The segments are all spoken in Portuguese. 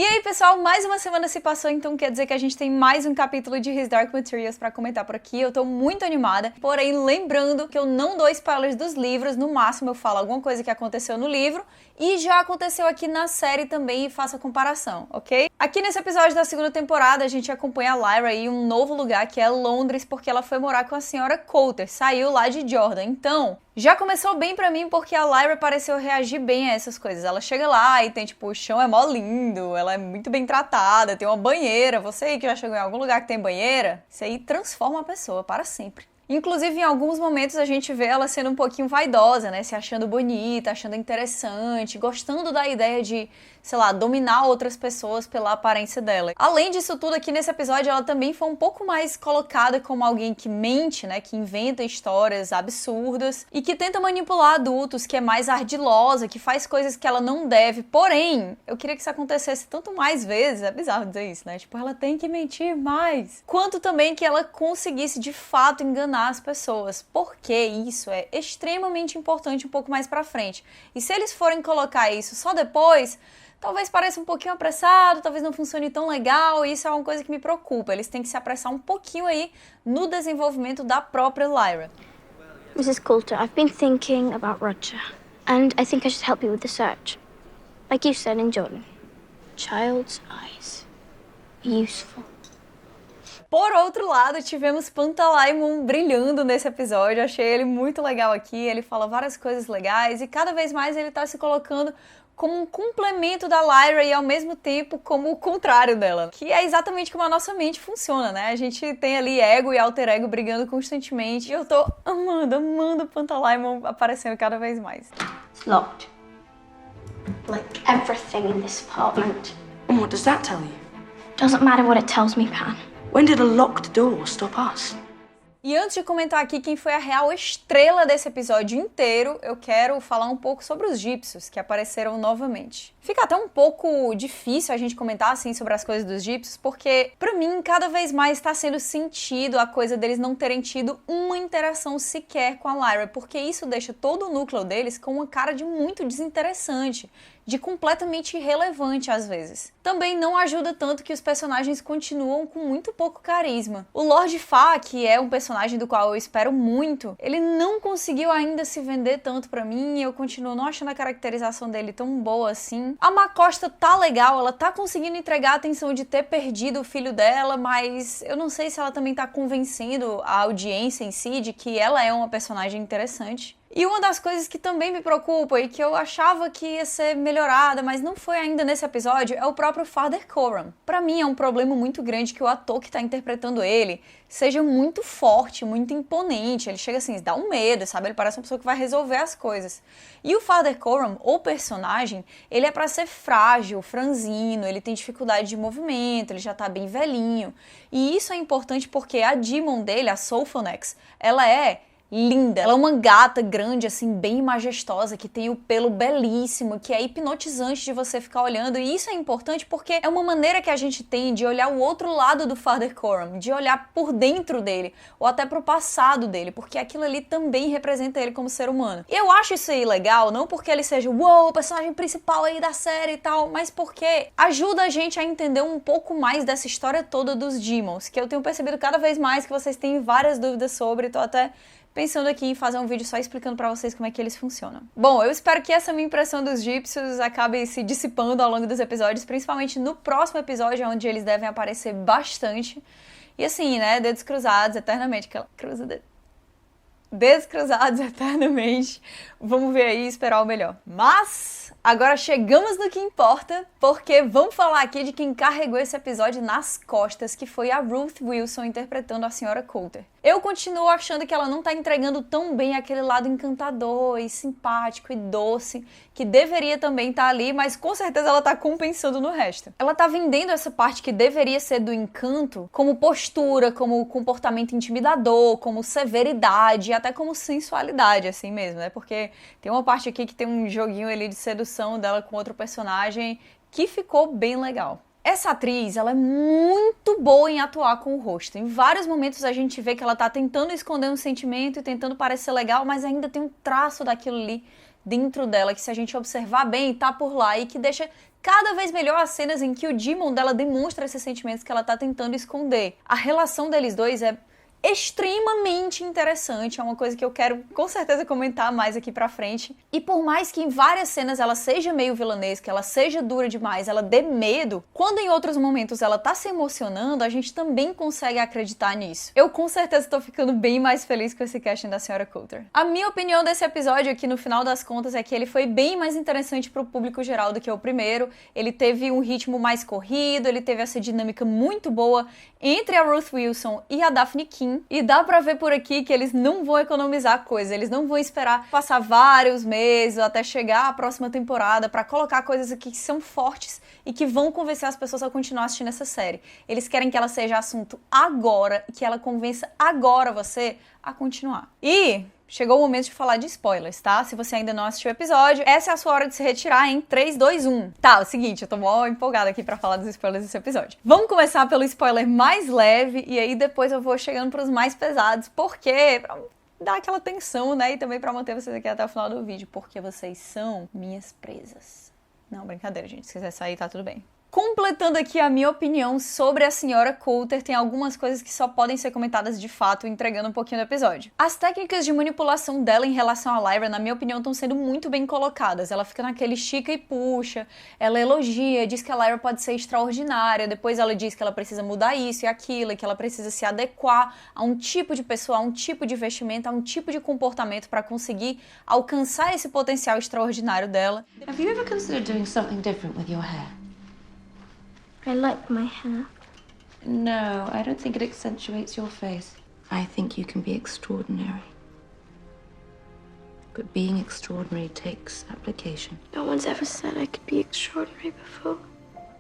E aí, pessoal, mais uma semana se passou, então quer dizer que a gente tem mais um capítulo de His Dark Materials pra comentar por aqui. Eu tô muito animada, porém lembrando que eu não dou spoilers dos livros, no máximo eu falo alguma coisa que aconteceu no livro e já aconteceu aqui na série também e faço a comparação, ok? Aqui nesse episódio da segunda temporada a gente acompanha a Lyra em um novo lugar que é Londres, porque ela foi morar com a senhora Coulter, saiu lá de Jordan. Então, já começou bem pra mim porque a Lyra pareceu reagir bem a essas coisas. Ela chega lá e tem tipo, o chão é mó lindo, ela é muito bem tratada, tem uma banheira. Você aí que já chegou em algum lugar que tem banheira, isso aí transforma a pessoa para sempre. Inclusive, em alguns momentos a gente vê ela sendo um pouquinho vaidosa, né? Se achando bonita, achando interessante, gostando da ideia de, sei lá, dominar outras pessoas pela aparência dela. Além disso tudo, aqui nesse episódio, ela também foi um pouco mais colocada como alguém que mente, né? Que inventa histórias absurdas e que tenta manipular adultos, que é mais ardilosa, que faz coisas que ela não deve. Porém, eu queria que isso acontecesse tanto mais vezes, é bizarro dizer isso, né? Tipo, ela tem que mentir mais. Quanto também que ela conseguisse, de fato, enganar as pessoas, porque isso é extremamente importante um pouco mais pra frente. E se eles forem colocar isso só depois, talvez pareça um pouquinho apressado, talvez não funcione tão legal, e isso é uma coisa que me preocupa. Eles têm que se apressar um pouquinho aí no desenvolvimento da própria Lyra. Mrs. Coulter, I've been thinking about Roger, and I think I should help you with the search. Like you said in Jordan, child's eyes, useful. Por outro lado, tivemos Pantalaimon brilhando nesse episódio, achei ele muito legal aqui, ele fala várias coisas legais e cada vez mais ele tá se colocando como um complemento da Lyra e ao mesmo tempo como o contrário dela, que é exatamente como a nossa mente funciona, né? A gente tem ali ego e alter ego brigando constantemente e eu tô amando Pantalaimon aparecendo cada vez mais. It's locked. Like everything in this apartment. And what does that tell you? Doesn't matter what it tells me, Pan. When did a locked door stop us? E antes de comentar aqui quem foi a real estrela desse episódio inteiro, eu quero falar um pouco sobre os gípsios, que apareceram novamente. Fica até um pouco difícil a gente comentar assim sobre as coisas dos gípsios, porque pra mim cada vez mais está sendo sentido a coisa deles não terem tido uma interação sequer com a Lyra, porque isso deixa todo o núcleo deles com uma cara de muito desinteressante, de completamente irrelevante às vezes. Também não ajuda tanto que os personagens continuam com muito pouco carisma. O Lord Fa, que é um personagem do qual eu espero muito, ele não conseguiu ainda se vender tanto pra mim e eu continuo não achando a caracterização dele tão boa assim. A Macosta tá legal, ela tá conseguindo entregar a atenção de ter perdido o filho dela, mas eu não sei se ela também tá convencendo a audiência em si de que ela é uma personagem interessante. E uma das coisas que também me preocupa e que eu achava que ia ser melhorada, mas não foi ainda nesse episódio, é o próprio Father Coram. Pra mim é um problema muito grande que o ator que tá interpretando ele seja muito forte, muito imponente. Ele chega assim, dá um medo, sabe? Ele parece uma pessoa que vai resolver as coisas. E o Father Coram, o personagem, ele é pra ser frágil, franzino, ele tem dificuldade de movimento, ele já tá bem velhinho. E isso é importante porque a Demon dele, a Sophonex, ela é linda. Ela é uma gata grande, assim, bem majestosa, que tem o pelo belíssimo, que é hipnotizante de você ficar olhando. E isso é importante porque é uma maneira que a gente tem de olhar o outro lado do Father Coram, de olhar por dentro dele, ou até pro passado dele, porque aquilo ali também representa ele como ser humano. E eu acho isso aí legal, não porque ele seja, uou, o personagem principal aí da série e tal, mas porque ajuda a gente a entender um pouco mais dessa história toda dos Demons, que eu tenho percebido cada vez mais que vocês têm várias dúvidas sobre, tô até pensando aqui em fazer um vídeo só explicando pra vocês como é que eles funcionam. Bom, eu espero que essa minha impressão dos gípsios acabe se dissipando ao longo dos episódios, principalmente no próximo episódio, onde eles devem aparecer bastante. E assim, né, dedos cruzados eternamente, aquela cruza dedos cruzados eternamente. Vamos ver aí e esperar o melhor. Mas agora chegamos no que importa, porque vamos falar aqui de quem carregou esse episódio nas costas, que foi a Ruth Wilson interpretando a senhora Coulter. Eu continuo achando que ela não tá entregando tão bem aquele lado encantador e simpático e doce, que deveria também estar ali, mas com certeza ela tá compensando no resto. Ela tá vendendo essa parte que deveria ser do encanto como postura, como comportamento intimidador, como severidade, até como sensualidade, assim mesmo, né? Porque tem uma parte aqui que tem um joguinho ali de sedução dela com outro personagem que ficou bem legal. Essa atriz, ela é muito boa em atuar com o rosto. Em vários momentos a gente vê que ela tá tentando esconder um sentimento e tentando parecer legal, mas ainda tem um traço daquilo ali dentro dela, que se a gente observar bem, tá por lá e que deixa cada vez melhor as cenas em que o Demon dela demonstra esses sentimentos que ela tá tentando esconder. A relação deles dois é extremamente interessante, é uma coisa que eu quero com certeza comentar mais aqui pra frente. E por mais que em várias cenas ela seja meio vilanesca, ela seja dura demais, ela dê medo, quando em outros momentos ela tá se emocionando, a gente também consegue acreditar nisso. Eu com certeza tô ficando bem mais feliz com esse casting da Sra. Coulter. A minha opinião desse episódio aqui no final das contas é que ele foi bem mais interessante pro público geral do que o primeiro. Ele teve um ritmo mais corrido, ele teve essa dinâmica muito boa entre a Ruth Wilson e a Daphne King. E dá pra ver por aqui que eles não vão economizar coisa, eles não vão esperar passar vários meses até chegar a próxima temporada pra colocar coisas aqui que são fortes e que vão convencer as pessoas a continuar assistindo essa série. Eles querem que ela seja assunto agora e que ela convença agora você a continuar. E chegou o momento de falar de spoilers, tá? Se você ainda não assistiu o episódio, essa é a sua hora de se retirar em 3, 2, 1. Tá, é o seguinte, eu tô mó empolgada aqui pra falar dos spoilers desse episódio. Vamos começar pelo spoiler mais leve e aí depois eu vou chegando pros mais pesados, porque pra dar aquela tensão, né? E também pra manter vocês aqui até o final do vídeo, porque vocês são minhas presas. Não, brincadeira, gente. Se quiser sair, tá tudo bem. Completando aqui a minha opinião sobre a Sra. Coulter, tem algumas coisas que só podem ser comentadas de fato, entregando um pouquinho do episódio. As técnicas de manipulação dela em relação a Lyra, na minha opinião, estão sendo muito bem colocadas. Ela fica naquele estica e puxa, ela elogia, diz que a Lyra pode ser extraordinária, depois ela diz que ela precisa mudar isso e aquilo, e que ela precisa se adequar a um tipo de pessoa, a um tipo de vestimento, a um tipo de comportamento para conseguir alcançar esse potencial extraordinário dela. Have you ever considered doing something different with your hair? I like my hair. No, I don't think it accentuates your face. I think you can be extraordinary. But being extraordinary takes application. No one's ever said I could be extraordinary before.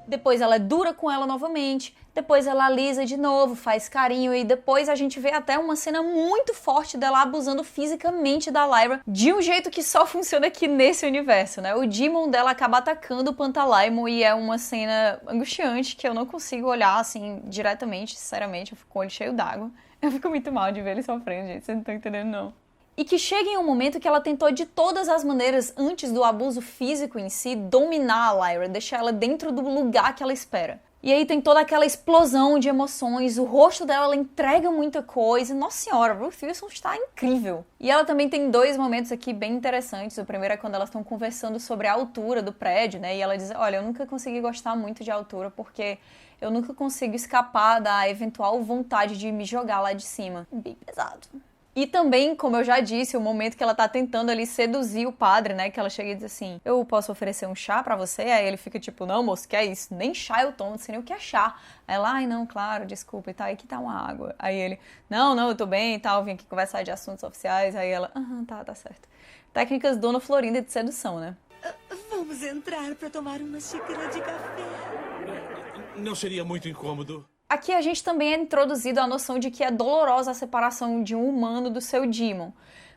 Depois ela é dura com ela novamente, depois ela alisa de novo, faz carinho e depois a gente vê até uma cena muito forte dela abusando fisicamente da Lyra de um jeito que só funciona aqui nesse universo, né? O Demon dela acaba atacando o Pantalaimon e é uma cena angustiante que eu não consigo olhar assim diretamente, sinceramente, eu fico com o olho cheio d'água. Eu fico muito mal de ver ele sofrendo, gente, vocês não estão entendendo não. E que chega em um momento que ela tentou de todas as maneiras, antes do abuso físico em si, dominar a Lyra, deixar ela dentro do lugar que ela espera. E aí tem toda aquela explosão de emoções, o rosto dela, ela entrega muita coisa. Nossa senhora, Ruth Wilson está incrível. E ela também tem dois momentos aqui bem interessantes. O primeiro é quando elas estão conversando sobre a altura do prédio, né? E ela diz, olha, eu nunca consegui gostar muito de altura porque eu nunca consigo escapar da eventual vontade de me jogar lá de cima. Bem pesado. E também, como eu já disse, o momento que ela tá tentando ali seduzir o padre, né? Que ela chega e diz assim, eu posso oferecer um chá pra você? Aí ele fica tipo, não, moço, que é isso? Nem chá eu tomo, não sei nem o que é chá. Aí ela, ai não, claro, desculpa e tal, aqui tá uma água. Aí ele, não, eu tô bem e tal, vim aqui conversar de assuntos oficiais. Aí ela, tá certo. Técnicas Dona Florinda de sedução, né? Vamos entrar pra tomar uma xícara de café. Não seria muito incômodo? Aqui a gente também é introduzido a noção de que é dolorosa a separação de um humano do seu Demon.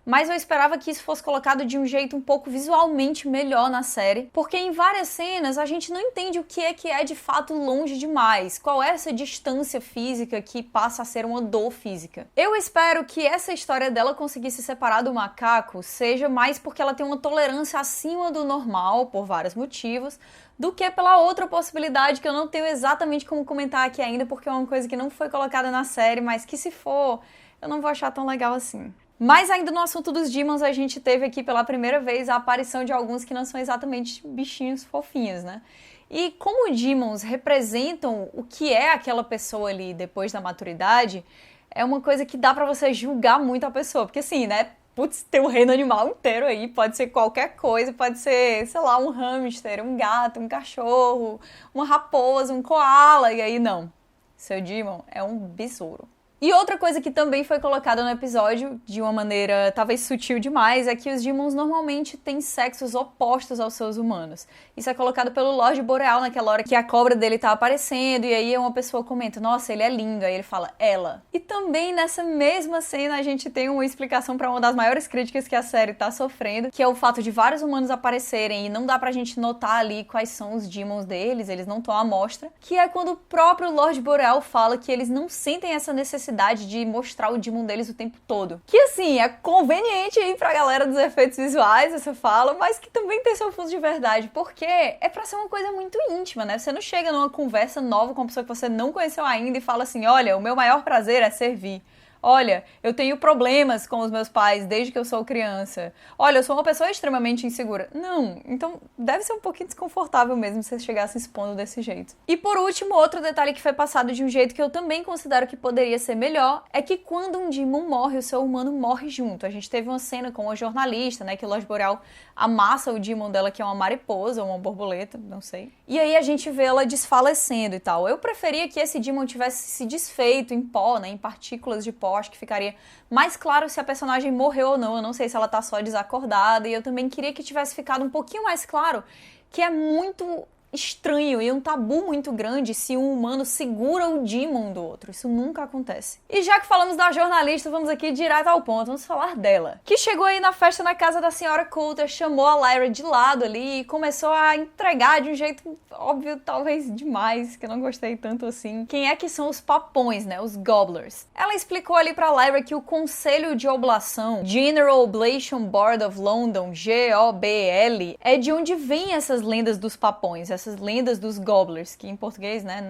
Mas eu esperava que isso fosse colocado de um jeito um pouco visualmente melhor na série, porque em várias cenas a gente não entende o que é de fato longe demais, qual é essa distância física que passa a ser uma dor física. Eu espero que essa história dela conseguir se separar do macaco seja mais porque ela tem uma tolerância acima do normal, por vários motivos, do que pela outra possibilidade que eu não tenho exatamente como comentar aqui ainda, porque é uma coisa que não foi colocada na série, mas que se for, eu não vou achar tão legal assim. Mas ainda no assunto dos Demons, a gente teve aqui pela primeira vez a aparição de alguns que não são exatamente bichinhos fofinhos, né? E como Demons representam o que é aquela pessoa ali depois da maturidade, é uma coisa que dá pra você julgar muito a pessoa, porque assim, né? Putz, tem um reino animal inteiro aí, pode ser qualquer coisa, pode ser, sei lá, um hamster, um gato, um cachorro, uma raposa, um koala, e aí não. Seu Demon é um besouro. E outra coisa que também foi colocada no episódio, de uma maneira talvez sutil demais, é que os Demons normalmente têm sexos opostos aos seus humanos. Isso é colocado pelo Lorde Boreal naquela hora que a cobra dele tá aparecendo, e aí uma pessoa comenta, nossa, ele é lindo, aí ele fala, ela. E também nessa mesma cena a gente tem uma explicação para uma das maiores críticas que a série tá sofrendo, que é o fato de vários humanos aparecerem e não dá pra gente notar ali quais são os Demons deles, eles não estão à mostra, que é quando o próprio Lorde Boreal fala que eles não sentem essa necessidade necessidade de mostrar o Demon deles o tempo todo. Que assim, é conveniente aí pra galera dos efeitos visuais, essa fala, mas que também tem seu fundo de verdade, porque é pra ser uma coisa muito íntima, né? Você não chega numa conversa nova com uma pessoa que você não conheceu ainda e fala assim, olha, o meu maior prazer é servir. Olha, eu tenho problemas com os meus pais desde que eu sou criança. Olha, eu sou uma pessoa extremamente insegura. Não, então deve ser um pouquinho desconfortável mesmo você chegar se expondo desse jeito. E por último, outro detalhe que foi passado de um jeito que eu também considero que poderia ser melhor é que quando um Demon morre, o seu humano morre junto. A gente teve uma cena com uma jornalista, né, que o Lorde Boreal amassa o Demon dela, que é uma mariposa ou uma borboleta, não sei. E aí a gente vê ela desfalecendo e tal. Eu preferia que esse Demon tivesse se desfeito em pó, né, em partículas de pó. Acho que ficaria mais claro se a personagem morreu ou não. Eu não sei se ela tá só desacordada. E eu também queria que tivesse ficado um pouquinho mais claro que é muito estranho e um tabu muito grande se um humano segura o Demon do outro. Isso nunca acontece. E já que falamos da jornalista, vamos aqui direto ao ponto. Vamos falar dela. Que chegou aí na festa na casa da senhora Coulter, chamou a Lyra de lado ali e começou a entregar de um jeito óbvio, talvez demais, que eu não gostei tanto assim. Quem é que são os papões, né? Os Gobblers. Ela explicou ali pra Lyra que o Conselho de Oblação, General Oblation Board of London, GOBL, é de onde vêm essas lendas dos papões, essas lendas dos Gobblers, que em português, né,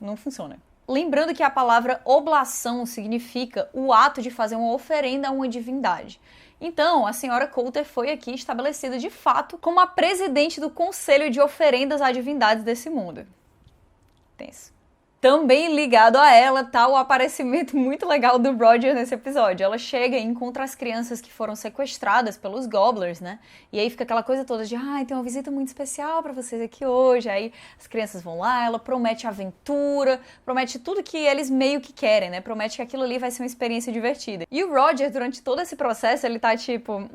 não funciona. Lembrando que a palavra oblação significa o ato de fazer uma oferenda a uma divindade. Então, a senhora Coulter foi aqui estabelecida de fato como a presidente do Conselho de Oferendas a Divindades desse mundo. Tenso. Também ligado a ela tá o aparecimento muito legal do Roger nesse episódio. Ela chega e encontra as crianças que foram sequestradas pelos Gobblers, né? E aí fica aquela coisa toda de, tem uma visita muito especial pra vocês aqui hoje. Aí as crianças vão lá, ela promete aventura, promete tudo que eles meio que querem, né? Promete que aquilo ali vai ser uma experiência divertida. E o Roger, durante todo esse processo, ele tá tipo,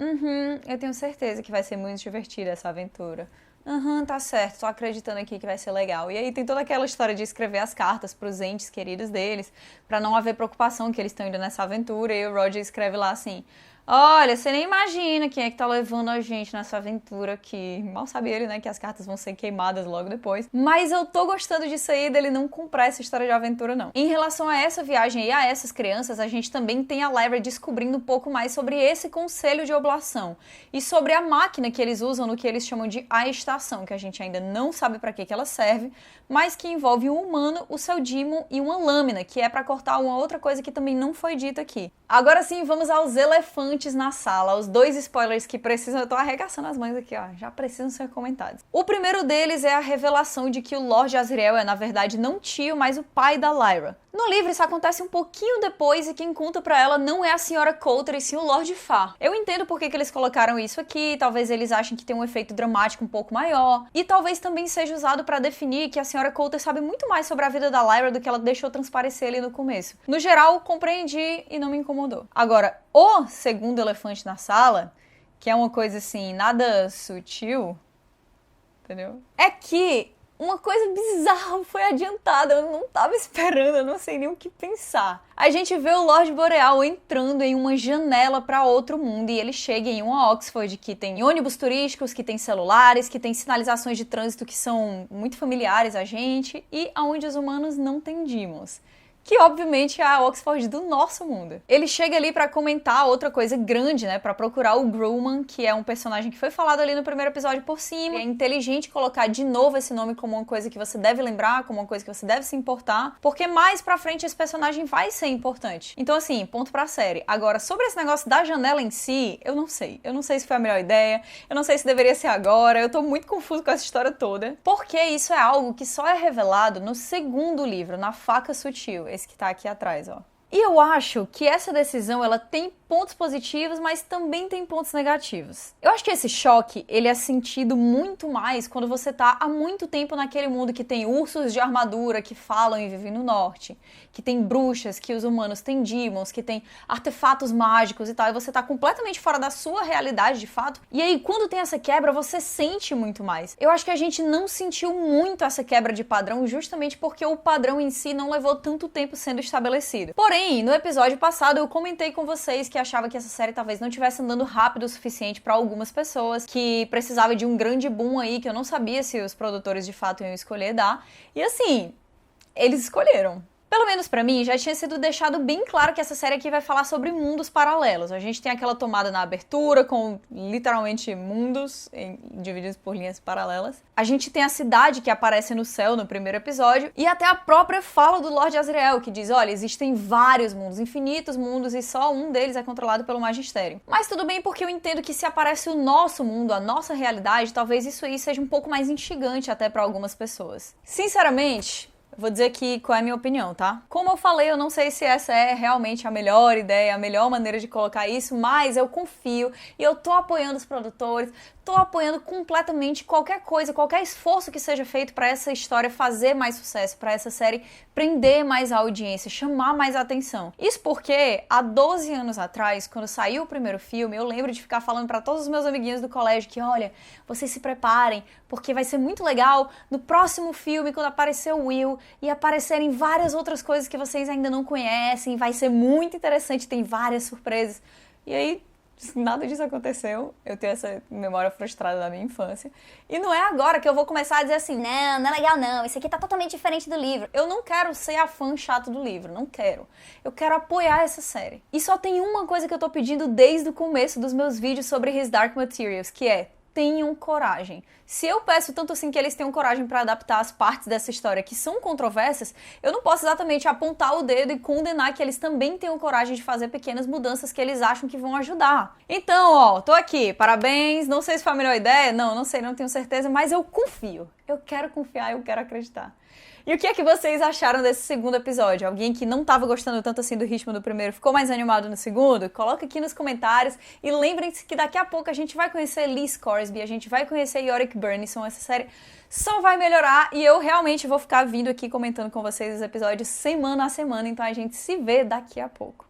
eu tenho certeza que vai ser muito divertida essa aventura. Tá certo, tô acreditando aqui que vai ser legal. E aí tem toda aquela história de escrever as cartas pros entes queridos deles, pra não haver preocupação que eles estão indo nessa aventura. E o Roger escreve lá assim, olha, você nem imagina quem é que tá levando a gente nessa aventura aqui. Mal sabe ele, né, que as cartas vão ser queimadas logo depois. Mas eu tô gostando disso aí, dele não comprar essa história de aventura, não. Em relação a essa viagem e a essas crianças, a gente também tem a Lyra descobrindo um pouco mais sobre esse conselho de oblação. E sobre a máquina que eles usam no que eles chamam de A Estação, que a gente ainda não sabe pra que ela serve, mas que envolve um humano, o seu Demon e uma lâmina, que é pra cortar uma outra coisa que também não foi dita aqui. Agora sim, vamos aos elefantes na sala, os dois spoilers que precisam, eu tô arregaçando as mãos aqui, ó, já precisam ser comentados. O primeiro deles é a revelação de que o Lorde Asriel é, na verdade, não tio, mas o pai da Lyra. No livro isso acontece um pouquinho depois e quem conta pra ela não é a senhora Coulter e sim o Lord Farr. Eu entendo por que eles colocaram isso aqui, talvez eles achem que tem um efeito dramático um pouco maior, e talvez também seja usado pra definir que a senhora Coulter sabe muito mais sobre a vida da Lyra do que ela deixou transparecer ali no começo. No geral, compreendi e não me incomodou. Agora, o segundo elefante na sala, que é uma coisa assim, nada sutil, entendeu? É que uma coisa bizarra foi adiantada, eu não tava esperando, eu não sei nem o que pensar. A gente vê o Lorde Boreal entrando em uma janela para outro mundo e ele chega em uma Oxford que tem ônibus turísticos, que tem celulares, que tem sinalizações de trânsito que são muito familiares a gente e aonde os humanos não têm Demons. Que obviamente é a Oxford do nosso mundo. Ele chega ali pra comentar outra coisa grande, né, pra procurar o Grumman, que é um personagem que foi falado ali no primeiro episódio por cima. É inteligente colocar de novo esse nome como uma coisa que você deve lembrar, como uma coisa que você deve se importar, porque mais pra frente esse personagem vai ser importante. Então assim, ponto pra série. Agora, sobre esse negócio da janela em si, eu não sei. Eu não sei se foi a melhor ideia, eu não sei se deveria ser agora, eu tô muito confuso com essa história toda, porque isso é algo que só é revelado no segundo livro, na Faca Sutil, esse que tá aqui atrás, ó. E eu acho que essa decisão, ela tem pontos positivos, mas também tem pontos negativos. Eu acho que esse choque, ele é sentido muito mais quando você tá há muito tempo naquele mundo que tem ursos de armadura que falam e vivem no norte, que tem bruxas, que os humanos têm demons, que tem artefatos mágicos e tal, e você tá completamente fora da sua realidade de fato. E aí, quando tem essa quebra, você sente muito mais. Eu acho que a gente não sentiu muito essa quebra de padrão justamente porque o padrão em si não levou tanto tempo sendo estabelecido. Porém, no episódio passado eu comentei com vocês que achava que essa série talvez não estivesse andando rápido o suficiente para algumas pessoas, que precisava de um grande boom aí, que eu não sabia se os produtores de fato iam escolher dar. E assim, eles escolheram. Pelo menos pra mim, já tinha sido deixado bem claro que essa série aqui vai falar sobre mundos paralelos. A gente tem aquela tomada na abertura, com literalmente mundos divididos por linhas paralelas. A gente tem a cidade que aparece no céu no primeiro episódio, e até a própria fala do Lord Asriel, que diz, olha, existem vários mundos, infinitos mundos, e só um deles é controlado pelo Magistério. Mas tudo bem, porque eu entendo que se aparece o nosso mundo, a nossa realidade, talvez isso aí seja um pouco mais instigante até pra algumas pessoas. Sinceramente, vou dizer aqui qual é a minha opinião, tá? Como eu falei, eu não sei se essa é realmente a melhor ideia, a melhor maneira de colocar isso, mas eu confio e eu tô apoiando os produtores, tô apoiando completamente qualquer coisa, qualquer esforço que seja feito para essa história fazer mais sucesso, para essa série prender mais a audiência, chamar mais a atenção. Isso porque, há 12 anos atrás, quando saiu o primeiro filme, eu lembro de ficar falando para todos os meus amiguinhos do colégio que, olha, vocês se preparem, porque vai ser muito legal no próximo filme, quando aparecer o Will e aparecerem várias outras coisas que vocês ainda não conhecem, vai ser muito interessante, tem várias surpresas. E aí, nada disso aconteceu, eu tenho essa memória frustrada da minha infância. E não é agora que eu vou começar a dizer assim, não, não é legal não, isso aqui tá totalmente diferente do livro. Eu não quero ser a fã chata do livro, não quero. Eu quero apoiar essa série. E só tem uma coisa que eu tô pedindo desde o começo dos meus vídeos sobre His Dark Materials, que é, tenham coragem. Se eu peço tanto assim que eles tenham coragem para adaptar as partes dessa história que são controversas, eu não posso exatamente apontar o dedo e condenar que eles também tenham coragem de fazer pequenas mudanças que eles acham que vão ajudar. Então, ó, tô aqui, parabéns, não sei se foi a melhor ideia, não sei, não tenho certeza, mas eu confio. Eu quero confiar, eu quero acreditar. E o que é que vocês acharam desse segundo episódio? Alguém que não estava gostando tanto assim do ritmo do primeiro ficou mais animado no segundo? Coloca aqui nos comentários e lembrem-se que daqui a pouco a gente vai conhecer Lee Scoresby, a gente vai conhecer Yorick Burnison, essa série só vai melhorar e eu realmente vou ficar vindo aqui comentando com vocês os episódios semana a semana, então a gente se vê daqui a pouco.